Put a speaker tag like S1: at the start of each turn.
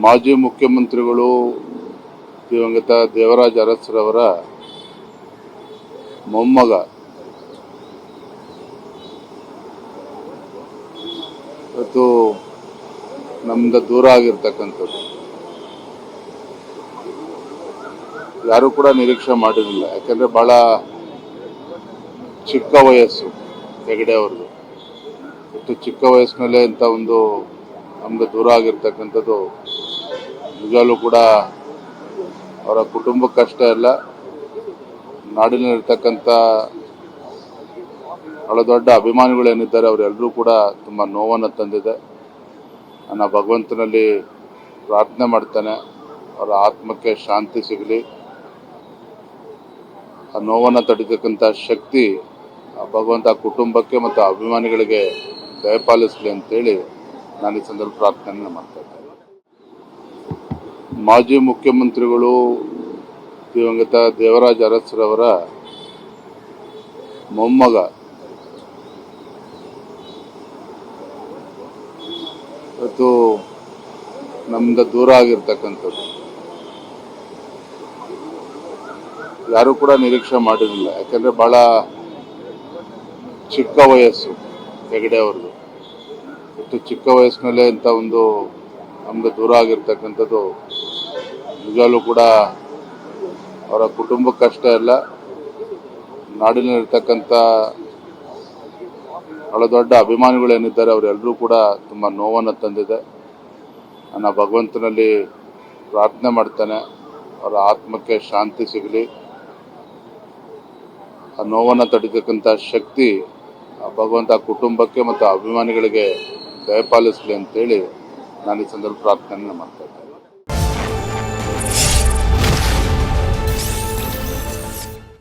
S1: ಮಾಜಿ ಮುಖ್ಯಮಂತ್ರಿಗಳು ದಿವಂಗತ ದೇವರಾಜ ಅರಸರವರ ಮೊಮ್ಮಗ ಇವತ್ತು ನಮ್ಮಿಂದ ದೂರ ಆಗಿರ್ತಕ್ಕಂಥದ್ದು ಯಾರು ಕೂಡ ನಿರೀಕ್ಷೆ ಮಾಡಿರಲಿಲ್ಲ. ಯಾಕಂದ್ರೆ ಬಹಳ ಚಿಕ್ಕ ವಯಸ್ಸು ಹೆಗಡೆ ಅವ್ರದ್ದು. ಇಷ್ಟು ಚಿಕ್ಕ ವಯಸ್ಸಿನಲ್ಲೇ ಇಂಥ ಒಂದು ನಮ್ಗೆ ದೂರ ಆಗಿರ್ತಕ್ಕಂಥದ್ದು ನಿಜವಾಗ್ಲೂ ಕೂಡ ಅವರ ಕುಟುಂಬಕ್ಕಷ್ಟೇ ಅಲ್ಲ, ನಾಡಿನಲ್ಲಿರ್ತಕ್ಕಂಥ ಬಹಳ ದೊಡ್ಡ ಅಭಿಮಾನಿಗಳೇನಿದ್ದಾರೆ ಅವರೆಲ್ಲರೂ ಕೂಡ ತುಂಬ ನೋವನ್ನು ತಂದಿದೆ. ನನ್ನ ಭಗವಂತನಲ್ಲಿ ಪ್ರಾರ್ಥನೆ ಮಾಡ್ತಾನೆ, ಅವರ ಆತ್ಮಕ್ಕೆ ಶಾಂತಿ ಸಿಗಲಿ, ಆ ನೋವನ್ನು ತಡಿತಕ್ಕಂಥ ಶಕ್ತಿ ಆ ಭಗವಂತ ಕುಟುಂಬಕ್ಕೆ ಮತ್ತು ಅಭಿಮಾನಿಗಳಿಗೆ ದಯಪಾಲಿಸಲಿ ಅಂತೇಳಿ ನಾನು ಈ ಸಂದರ್ಭ ಪ್ರಾರ್ಥನೆ ಮಾಡ್ತಾ ಇದ್ದೇನೆ. ಮಾಜಿ ಮುಖ್ಯಮಂತ್ರಿಗಳು ದಿವಂಗತ ದೇವರಾಜ ಅರಸರವರ ಮೊಮ್ಮಗ ಇವತ್ತು ನಮ್ಮಿಂದ ದೂರ ಆಗಿರ್ತಕ್ಕಂಥದ್ದು ಯಾರು ಕೂಡ ನಿರೀಕ್ಷೆ ಮಾಡಿರಲಿಲ್ಲ. ಯಾಕಂದ್ರೆ ಬಹಳ ಚಿಕ್ಕ ವಯಸ್ಸು ಹೆಗಡೆ ಅವ್ರದ್ದು. ಇಷ್ಟು ಚಿಕ್ಕ ವಯಸ್ಸಿನಲ್ಲೇ ಇಂಥ ಒಂದು ನಮ್ಗೆ ದೂರ ಆಗಿರ್ತಕ್ಕಂಥದ್ದು ನಿಜವಾಗ್ಲೂ ಕೂಡ ಅವರ ಕುಟುಂಬಕ್ಕಷ್ಟೇ ಅಲ್ಲ, ನಾಡಿನಲ್ಲಿರ್ತಕ್ಕಂಥ ಬಹಳ ದೊಡ್ಡ ಅಭಿಮಾನಿಗಳೇನಿದ್ದಾರೆ ಅವರೆಲ್ಲರೂ ಕೂಡ ತುಂಬ ನೋವನ್ನು ತಂದಿದೆ. ನನ್ನ ಭಗವಂತನಲ್ಲಿ ಪ್ರಾರ್ಥನೆ ಮಾಡ್ತಾನೆ, ಅವರ ಆತ್ಮಕ್ಕೆ ಶಾಂತಿ ಸಿಗಲಿ, ಆ ನೋವನ್ನು ತಡಿತಕ್ಕಂಥ ಶಕ್ತಿ ಆ ಭಗವಂತ ಕುಟುಂಬಕ್ಕೆ ಮತ್ತು ಅಭಿಮಾನಿಗಳಿಗೆ ದಯಪಾಲಿಸಲಿ ಅಂತೇಳಿ ನಾನು ಈ ಸಂದರ್ಭ ಪ್ರಾರ್ಥನೆ ಮಾಡ್ತೇನೆ.